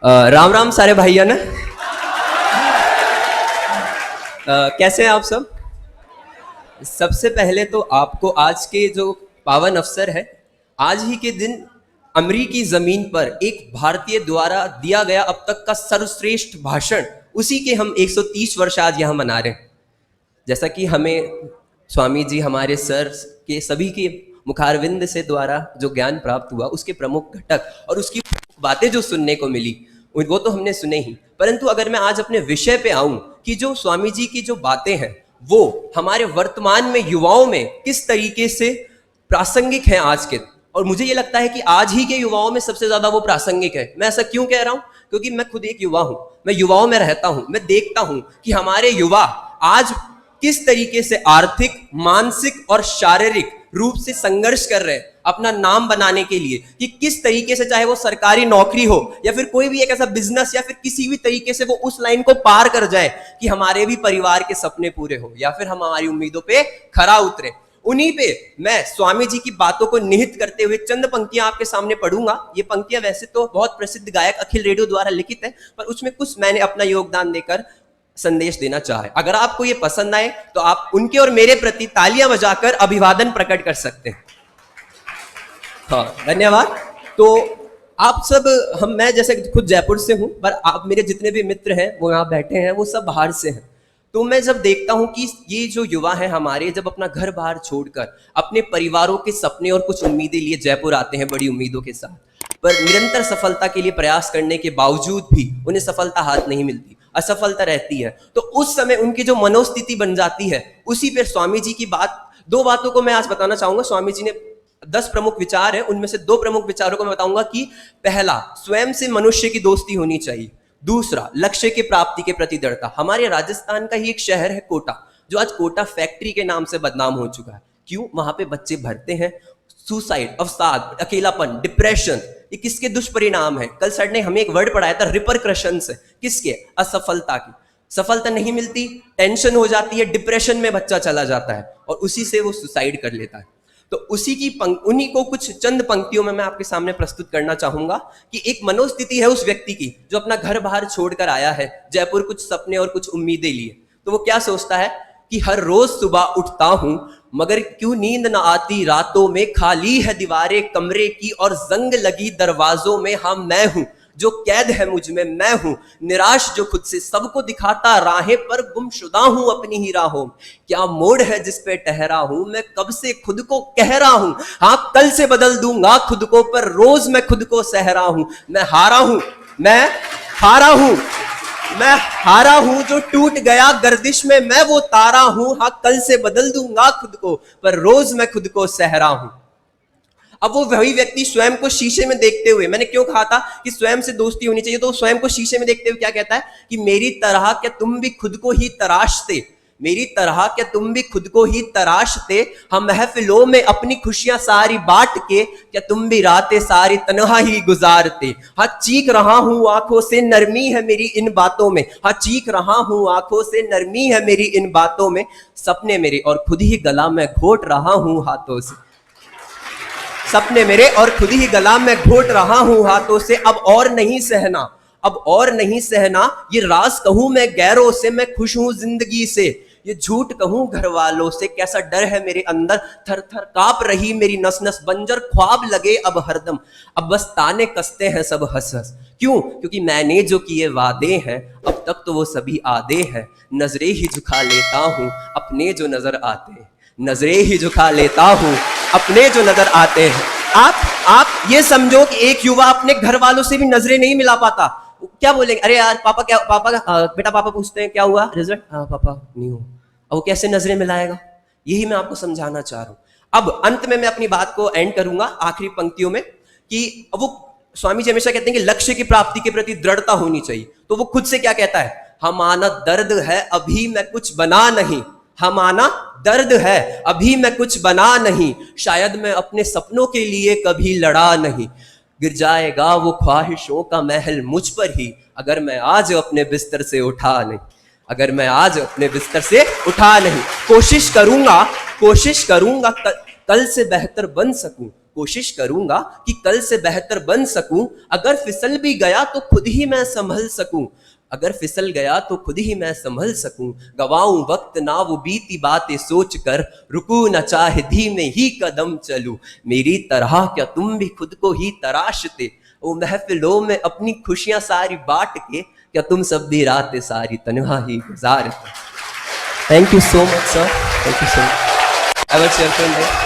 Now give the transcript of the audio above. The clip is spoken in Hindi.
राम राम सारे भाइयों ने। कैसे हैं आप सब? सबसे पहले तो आपको आज के जो पावन अवसर है, आज ही के दिन अमरीकी जमीन पर एक भारतीय द्वारा दिया गया अब तक का सर्वश्रेष्ठ भाषण, उसी के हम 130 वर्ष आज यहाँ मना रहे हैं। जैसा कि हमें स्वामी जी हमारे सर के सभी के मुखारविंद से द्वारा जो ज्ञान प्राप्त हुआ, उसके प्रमुख घटक और उसकी बातें जो सुनने को मिली वो तो हमने सुने ही, परंतु अगर मैं आज अपने विषय पे आऊं कि जो स्वामी जी की जो बातें हैं वो हमारे वर्तमान में युवाओं में किस तरीके से प्रासंगिक है आज के, और मुझे ये लगता है कि आज ही के युवाओं में सबसे ज्यादा वो प्रासंगिक है। मैं ऐसा क्यों कह रहा हूं? क्योंकि मैं खुद एक युवा हूं, मैं युवाओं में रहता हूं, मैं देखता हूं कि हमारे युवा आज किस तरीके से आर्थिक, मानसिक और शारीरिक रूप से संघर्ष कर रहे हैं अपना नाम बनाने के लिए, कि किस तरीके से, चाहे वो सरकारी नौकरी हो या फिर कोई भी एक ऐसा बिजनेस या फिर किसी भी तरीके से वो उस लाइन को पार कर जाए कि हमारे भी परिवार के सपने पूरे हो या फिर हम हमारी उम्मीदों पे खरा उतरे। उन्हीं पे मैं स्वामी जी की बातों को निहित करते हुए चंद पंक्तियां आपके सामने पढ़ूंगा। ये पंक्तियां वैसे तो बहुत प्रसिद्ध गायक अखिल रेडियो द्वारा लिखित है, पर उसमें कुछ मैंने अपना योगदान देकर संदेश देना चाहे। अगर आपको ये पसंद आए तो आप उनके और मेरे प्रति तालियां बजाकर अभिवादन प्रकट कर सकते हैं। हाँ, धन्यवाद। तो आप सब, मैं जैसे खुद जयपुर से हूं, पर आप मेरे जितने भी मित्र हैं वो यहाँ बैठे हैं, वो सब बाहर से हैं। तो मैं जब देखता हूं कि ये जो युवा है हमारे, जब अपना घर बाहर छोड़कर अपने परिवारों के सपने और कुछ उम्मीदें लिए जयपुर आते हैं बड़ी उम्मीदों के साथ, पर निरंतर सफलता के लिए प्रयास करने के बावजूद भी उन्हें सफलता हाथ नहीं मिलती, असफलता रहती है, तो उस समय उनकी जो मनोस्थिति बन जाती है, उसी पर स्वामी जी की दो बातों को मैं आज बताना चाहूंगा। स्वामी जी ने 10 प्रमुख विचार है, उनमें से 2 प्रमुख विचारों को मैं बताऊंगा कि पहला, स्वयं से मनुष्य की दोस्ती होनी चाहिए। दूसरा, लक्ष्य की प्राप्ति के प्रति दृढ़ता। हमारे राजस्थान का ही एक शहर है कोटा, जो आज कोटा फैक्ट्री के नाम से बदनाम हो चुका है। क्यों? वहां पे बच्चे भरते हैं, सुसाइड, अवसाद, अकेलापन, डिप्रेशन, ये किसके दुष्परिणाम है? कल सर ने हमें एक वर्ड पढ़ाया था, रिपरकशंस है। किसके? असफलता की। सफलता नहीं मिलती, टेंशन हो जाती है, डिप्रेशन में बच्चा चला जाता है और उसी से वो सुसाइड कर लेता है। तो उसी की उन्हीं को कुछ चंद पंक्तियों में मैं आपके सामने प्रस्तुत करना चाहूंगा कि एक मनोस्थिति है उस व्यक्ति की जो अपना घर बाहर छोड़कर आया है जयपुर, कुछ सपने और कुछ उम्मीदें लिए। तो वो क्या सोचता है कि हर रोज सुबह उठता हूं मगर क्यों नींद ना आती रातों में, खाली है दीवारें कमरे की और जंग लगी दरवाजों में। हाँ, मैं हूं जो कैद है मुझ में, मैं हूं निराश जो खुद से सबको दिखाता राहें पर गुमशुदा हूं अपनी ही राहों। क्या मोड़ है जिस पे ठहरा हूं, मैं कब से खुद को कह रहा हूं। हाँ, कल से बदल दूंगा खुद को, पर रोज मैं खुद को सह रहा हूं। मैं हारा हूं, मैं हारा हूं, मैं हारा हूं जो टूट गया गर्दिश में, मैं वो तारा हूं। हाँ, कल से बदल दूंगा खुद को, पर रोज मैं खुद को सह रहा हूं। अब वो वही व्यक्ति स्वयं को शीशे में देखते हुए, मैंने क्यों कहा था कि स्वयं से दोस्ती होनी चाहिए, तो स्वयं को शीशे में देखते हुए क्या कहता है कि मेरी तरह क्या तुम भी खुद को ही तराशते, मेरी तरह क्या तुम भी खुद को ही तराशते। हम महफिलों में अपनी खुशियां सारी बांट के, क्या तुम भी रातें सारी तन्हा ही गुजारते। हाँ, चीख रहा हूं आंखों से नरमी है मेरी इन बातों में। हाँ, चीख रहा हूं आंखों से नरमी है मेरी इन बातों में। सपने मेरे और खुद ही गला मैं घोट रहा हूं हाथों से, सपने मेरे और खुद ही गला मैं घोट रहा हूं हाथों से। अब और नहीं सहना, अब और नहीं सहना, ये राज कहूं मैं गैरों से, मैं खुश हूं जिंदगी से। ये झूठ कहूं घर वालों से, कैसा डर है मेरे अंदर, थर थर कांप रही मेरी नस नस। बंजर ख्वाब लगे अब हरदम, अब बस ताने कसते हैं सब हंस हंस। क्यों? क्योंकि मैंने जो किए वादे हैं अब तक तो वो सभी आधे हैं। नजरें ही झुका लेता हूं अपने जो नजर आते हैं, नजरें ही झुका लेता हूं अपने जो नजर आते हैं। आप ये समझो कि एक युवा अपने घर वालों से भी नजरें नहीं मिला पाता। क्या बोलेंगे? अरे यार पापा, क्या पापा बेटा, पापा पूछते हैं क्या हुआ रिजल्ट, हाँ पापा नहीं हो। अब वो कैसे नजरें मिलाएगा? यही मैं आपको समझाना चाह रहा हूं। अब अंत में मैं अपनी बात को एंड करूंगा आखिरी पंक्तियों में कि वो स्वामी जी हमेशा कहते हैं कि लक्ष्य की प्राप्ति के प्रति दृढ़ता होनी चाहिए। तो वो खुद से क्या कहता है? हमारा दर्द है अभी मैं कुछ बना नहीं, हमारा दर्द है अभी मैं कुछ बना नहीं, शायद मैं अपने सपनों के लिए कभी लड़ा नहीं। गिर जाएगा वो ख्वाहिशों का महल मुझ पर ही, अगर मैं आज अपने बिस्तर से उठा नहीं, अगर मैं आज अपने बिस्तर से उठा नहीं। कोशिश करूंगा कल से बेहतर बन सकूं, कोशिश करूंगा कि कल से बेहतर बन सकूं। अगर फिसल भी गया तो खुद ही मैं संभल सकूं, अगर फिसल गया तो खुद ही मैं संभल सकूं। गवाऊं वक्त ना वो बीती बातें सोच कर, रुकू न चाहे धीमे ही कदम चलूं। मेरी तरह क्या तुम भी खुद को ही तराशते, वो महफिलों में अपनी खुशियां सारी बांट के, क्या तुम सब भी रातें सारी तन्हा ही गुजारते। Thank you so much sir, thank you so much. I was your friend.